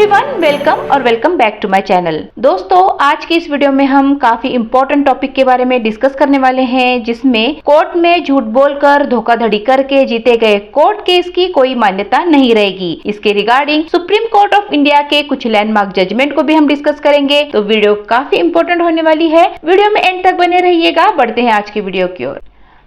Everyone, welcome back to my channel. दोस्तों, आज की इस वीडियो में हम काफी इम्पोर्टेंट टॉपिक के बारे में डिस्कस करने वाले हैं, जिसमें कोर्ट में झूठ बोलकर धोखाधड़ी करके जीते गए कोर्ट केस की कोई मान्यता नहीं रहेगी। इसके regarding supreme Court of India के कुछ लैंडमार्क जजमेंट को भी हम डिस्कस करेंगे। तो वीडियो काफी इम्पोर्टेंट होने वाली है, वीडियो में एंड तक बने रहिएगा। बढ़ते हैं आज की वीडियो की ओर।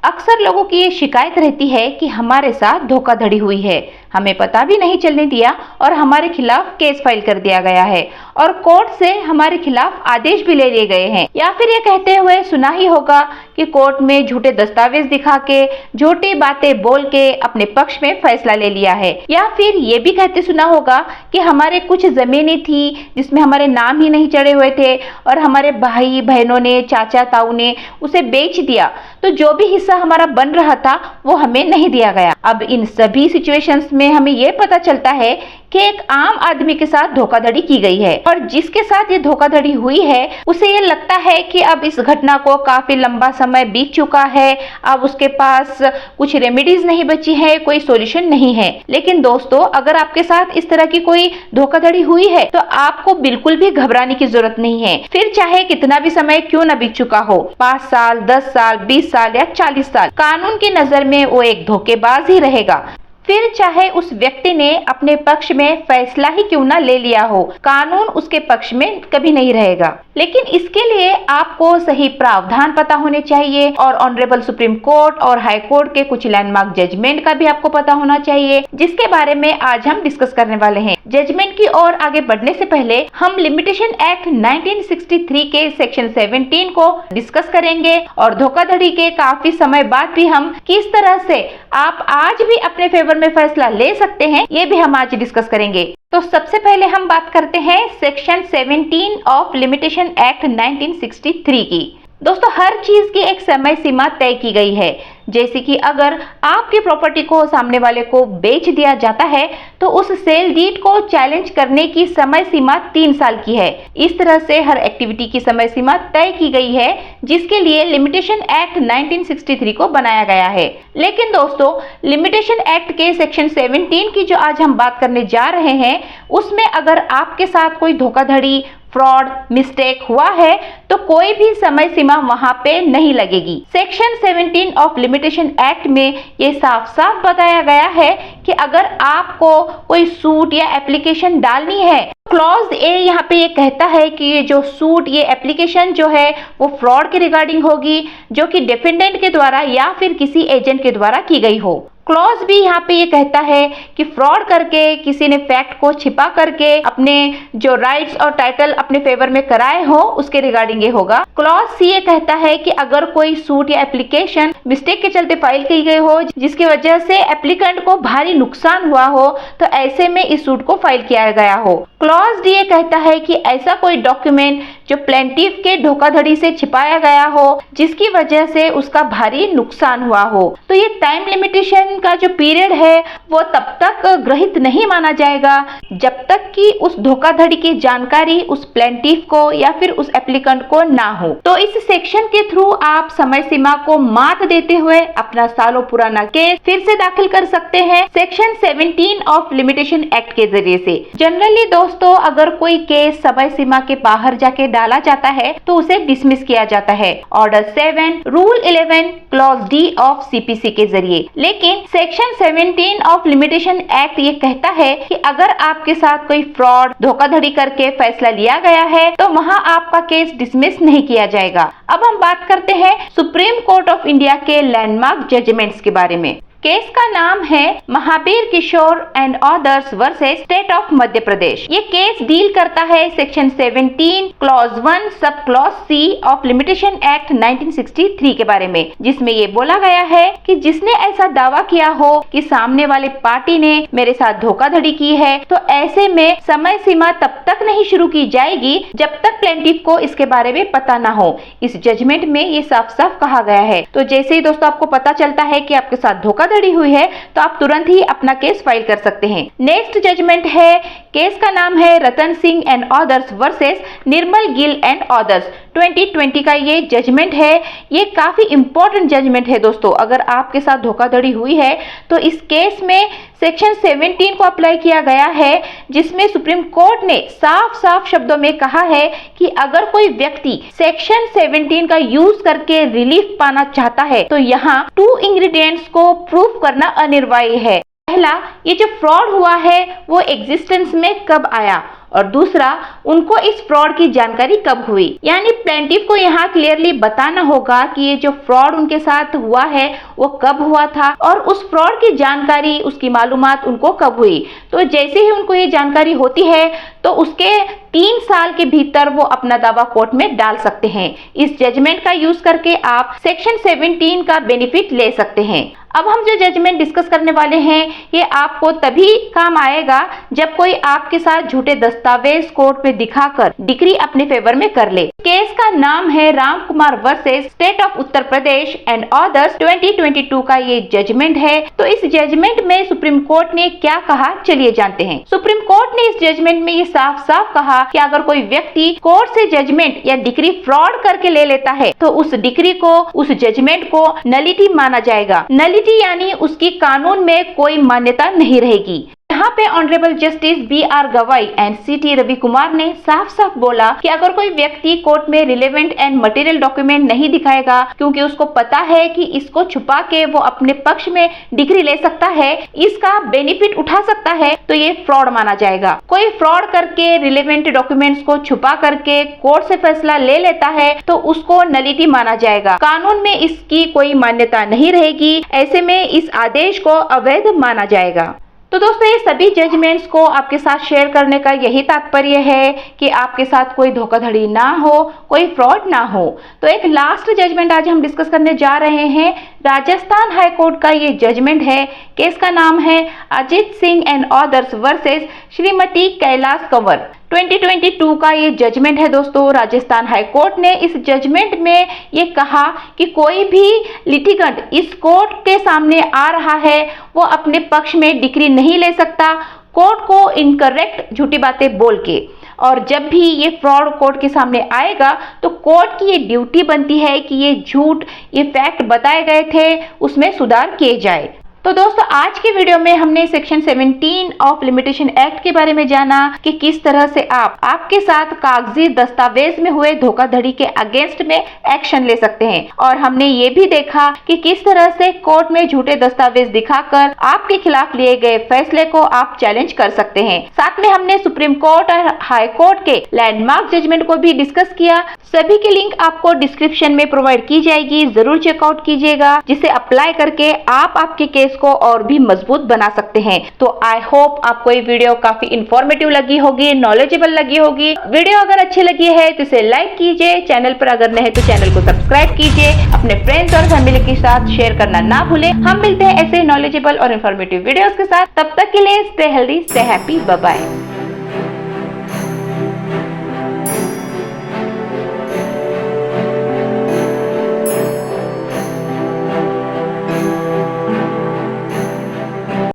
अक्सर लोगों की ये शिकायत रहती है कि हमारे साथ धोखाधड़ी हुई है, हमें पता भी नहीं चलने दिया और हमारे खिलाफ केस फाइल कर दिया गया है और कोर्ट से हमारे खिलाफ आदेश भी ले लिए गए हैं। या फिर ये कहते हुए सुना ही होगा कि कोर्ट में झूठे दस्तावेज दिखा के, झूठी बातें बोल के अपने पक्ष में फैसला ले लिया है। या फिर ये भी कहते सुना होगा कि हमारे कुछ जमीनें थी जिसमें हमारे नाम ही नहीं चढ़े हुए थे और हमारे भाई बहनों ने, चाचा ताऊ ने उसे बेच दिया, तो जो भी हिस्सा हमारा बन रहा था वो हमें नहीं दिया गया। अब इन सभी सिचुएशंस में हमें ये पता चलता है कि एक आम आदमी के साथ धोखाधड़ी की गई है और जिसके साथ ये धोखाधड़ी हुई है उसे ये लगता है कि अब इस घटना को काफी लंबा समय बीत चुका है, अब उसके पास कुछ रेमेडीज नहीं बची है, कोई सॉल्यूशन नहीं है। लेकिन दोस्तों, अगर आपके साथ इस तरह की कोई धोखाधड़ी हुई है तो आपको बिल्कुल भी घबराने की जरूरत नहीं है। फिर चाहे कितना भी समय क्यों न बीत चुका हो, 5 साल, 10 साल, 20 साल या 40 साल, कानून की नजर में वो एक धोखेबाज ही रहेगा। फिर चाहे उस व्यक्ति ने अपने पक्ष में फैसला ही क्यों ना ले लिया हो, कानून उसके पक्ष में कभी नहीं रहेगा। लेकिन इसके लिए आपको सही प्रावधान पता होने चाहिए और ऑनरेबल सुप्रीम कोर्ट और हाई कोर्ट के कुछ लैंडमार्क जजमेंट का भी आपको पता होना चाहिए, जिसके बारे में आज हम डिस्कस करने वाले हैं। जजमेंट की ओर आगे बढ़ने से पहले हम लिमिटेशन एक्ट 1963 के सेक्शन 17 को डिस्कस करेंगे और धोखाधड़ी के काफी समय बाद भी हम किस तरह से आप आज भी अपने फेवर में फैसला ले सकते हैं, ये भी हम आज डिस्कस करेंगे। तो सबसे पहले हम बात करते हैं सेक्शन 17 ऑफ लिमिटेशन एक्ट 1963 की। दोस्तों, हर चीज की एक समय सीमा तय की गई है। जैसे कि अगर आपकी प्रॉपर्टी को सामने वाले को बेच दिया जाता है तो उस सेल डीड को चैलेंज करने की समय सीमा 3 साल की है। इस तरह से हर एक्टिविटी की समय सीमा तय की गई है, जिसके लिए लिमिटेशन एक्ट 1963 को बनाया गया है। लेकिन दोस्तों, लिमिटेशन एक्ट के सेक्शन 17 की जो आज हम बात करने जा रहे हैं, उसमें अगर आपके साथ कोई धोखाधड़ी, फ्रॉड, मिस्टेक हुआ है तो कोई भी समय सीमा वहां पे नहीं लगेगी। सेक्शन 17 ऑफ लिमिटेशन एक्ट में ये साफ साफ बताया गया है कि अगर आपको कोई सूट या एप्लीकेशन डालनी है, क्लॉज ए यहाँ पे ये कहता है कि ये जो सूट, ये एप्लीकेशन जो है वो फ्रॉड के रिगार्डिंग होगी, जो कि डिफेंडेंट के द्वारा या फिर किसी एजेंट के द्वारा की गई हो। क्लॉज भी यहाँ पे ये कहता है कि फ्रॉड करके, किसी ने फैक्ट को छिपा करके अपने जो राइट्स और टाइटल अपने फेवर में कराए हो, उसके रिगार्डिंग ये होगा। क्लॉज सी ये कहता है कि अगर कोई सूट या एप्लीकेशन मिस्टेक के चलते फाइल की गई हो, जिसकी वजह से एप्लीकेंट को भारी नुकसान हुआ हो, तो ऐसे में इस सूट को फाइल किया गया हो। क्लॉज डी ये कहता है कि ऐसा कोई डॉक्यूमेंट जो प्लेंटिफ के धोखाधड़ी से छिपाया गया हो, जिसकी वजह से उसका भारी नुकसान हुआ हो, तो ये टाइम लिमिटेशन का जो पीरियड है वो तब तक ग्रहित नहीं माना जाएगा जब तक कि उस धोखाधड़ी की जानकारी उस प्लेंटिफ को या फिर उस एप्लीकेंट को ना हो। तो इस सेक्शन के थ्रू आप समय सीमा को मात देते हुए अपना सालों पुराना केस फिर से दाखिल कर सकते हैं सेक्शन 17 ऑफ लिमिटेशन एक्ट के जरिए से। जनरली दोस्तों, अगर कोई केस समय सीमा के बाहर जाके डाला जाता है तो उसे डिसमिस किया जाता है order 7 rule 11 clause D of CPC के जरिए। लेकिन सेक्शन 17 ऑफ लिमिटेशन एक्ट ये कहता है कि अगर आपके साथ कोई फ्रॉड, धोखाधड़ी करके फैसला लिया गया है तो वहां आपका केस डिसमिस नहीं किया जाएगा। अब हम बात करते हैं सुप्रीम कोर्ट ऑफ इंडिया के लैंडमार्क जजमेंट्स के बारे में। केस का नाम है Mahavir Kishore and others versus state of Madhya Pradesh. ये केस डील करता है section 17 clause 1 sub clause C of limitation act 1963 के बारे में, जिसमें ये बोला गया है कि जिसने ऐसा दावा किया हो कि सामने वाले पार्टी ने मेरे साथ धोखाधड़ी की है, तो ऐसे में समय सीमा तब तक नहीं शुरू की जाएगी जब तक प्लेंटिफ को इसके बारे में पता ना हो। इस जजमेंट में ये साफ साफ कहा गया है। तो जैसे ही दोस्तों आपको पता चलता है कि आपके साथ धोखाधड़ी हुई है तो आप तुरंत ही अपना केस फाइल कर सकते हैं। नेक्स्ट जजमेंट है, केस का नाम है Ratan Singh and others versus Nirmal Gill and others 2020 का ये जजमेंट है। ये काफी इंपॉर्टेंट जजमेंट है दोस्तों। अगर आपके साथ धोखाधड़ी हुई है तो इस केस में सेक्शन 17 को अप्लाई किया गया है, जिसमें सुप्रीम कोर्ट ने साफ साफ शब्दों में कहा है कि अगर कोई व्यक्ति सेक्शन 17 का यूज करके रिलीफ पाना चाहता है तो यहाँ 2 इंग्रेडिएंट्स को प्रूव करना अनिवार्य है। पहला, ये जो फ्रॉड हुआ है वो एग्जिस्टेंस में कब आया, और दूसरा, उनको इस फ्रॉड की जानकारी कब हुई। यानी प्लेंटिफ को यहाँ क्लियरली बताना होगा कि ये जो फ्रॉड उनके साथ हुआ है वो कब हुआ था और उस फ्रॉड की जानकारी, उसकी मालूमात उनको कब हुई। तो जैसे ही उनको ये जानकारी होती है तो उसके 3 साल के भीतर वो अपना दावा कोर्ट में डाल सकते हैं। इस जजमेंट का यूज करके आप सेक्शन 17 का बेनिफिट ले सकते हैं। अब हम जो जजमेंट डिस्कस करने वाले हैं ये आपको तभी काम आएगा जब कोई आपके साथ झूठे दस्तावेज कोर्ट में दिखाकर डिक्री अपने फेवर में कर ले। केस का नाम है Ram Kumar versus state of Uttar Pradesh and others 2022 का ये जजमेंट है। तो इस जजमेंट में सुप्रीम कोर्ट ने क्या कहा, चलिए जानते हैं। सुप्रीम कोर्ट ने इस जजमेंट में ये साफ साफ कहा कि अगर कोई व्यक्ति कोर्ट से जजमेंट या डिक्री फ्रॉड करके ले लेता है तो उस डिक्री को, उस जजमेंट को नलिटी माना जाएगा। नलिटी यानी उसकी कानून में कोई मान्यता नहीं रहेगी। यहाँ पे ऑनरेबल जस्टिस BR गवाई एंड CT रवि कुमार ने साफ साफ बोला कि अगर कोई व्यक्ति कोर्ट में रिलेवेंट एंड मटेरियल डॉक्यूमेंट नहीं दिखाएगा क्योंकि उसको पता है कि इसको छुपा के वो अपने पक्ष में डिग्री ले सकता है, इसका बेनिफिट उठा सकता है, तो ये फ्रॉड माना जाएगा। कोई फ्रॉड करके रिलेवेंट डॉक्यूमेंट्स को छुपा करके कोर्ट से फैसला ले लेता है तो उसको नलिटी माना जाएगा। कानून में इसकी कोई मान्यता नहीं रहेगी। ऐसे में इस आदेश को अवैध माना जाएगा। तो दोस्तों, ये सभी जजमेंट्स को आपके साथ शेयर करने का यही तात्पर्य है कि आपके साथ कोई धोखाधड़ी ना हो, कोई फ्रॉड ना हो। तो एक लास्ट जजमेंट आज हम डिस्कस करने जा रहे हैं। राजस्थान हाई कोर्ट का ये जजमेंट है। केस का नाम है Ajit Singh and others versus Shrimati Kailash Kanwar. 2022 का ये जजमेंट है दोस्तों। राजस्थान हाई कोर्ट ने इस जजमेंट में ये कहा कि कोई भी लिटिगेंट इस कोर्ट के सामने आ रहा है वो अपने पक्ष में डिक्री नहीं ले सकता कोर्ट को इनकरेक्ट झूठी बातें बोल के। और जब भी ये फ्रॉड कोर्ट के सामने आएगा तो कोर्ट की ये ड्यूटी बनती है कि ये झूठ, ये फैक्ट बताए गए थे उसमें सुधार किए जाए। तो दोस्तों, आज की वीडियो में हमने सेक्शन 17 ऑफ लिमिटेशन एक्ट के बारे में जाना कि किस तरह से आप आपके साथ कागजी दस्तावेज में हुए धोखाधड़ी के अगेंस्ट में एक्शन ले सकते हैं। और हमने ये भी देखा कि किस तरह से कोर्ट में झूठे दस्तावेज दिखाकर आपके खिलाफ लिए गए फैसले को आप चैलेंज कर सकते हैं। साथ में हमने सुप्रीम कोर्ट और हाई कोर्ट के लैंडमार्क जजमेंट को भी डिस्कस किया। सभी की लिंक आपको डिस्क्रिप्शन में प्रोवाइड की जाएगी, जरूर चेकआउट कीजिएगा, जिसे अप्लाई करके आप आपके केस को और भी मजबूत बना सकते हैं। तो आई होप आपको ये वीडियो काफी इंफॉर्मेटिव लगी होगी, नॉलेजेबल लगी होगी। वीडियो अगर अच्छी लगी है तो इसे लाइक कीजिए, चैनल पर अगर नए तो चैनल को सब्सक्राइब कीजिए, अपने फ्रेंड्स और फैमिली के साथ शेयर करना ना भूलें। हम मिलते हैं ऐसे नॉलेजेबल और इन्फॉर्मेटिव वीडियोस के साथ। तब तक के लिए stay healthy, stay happy, bye bye.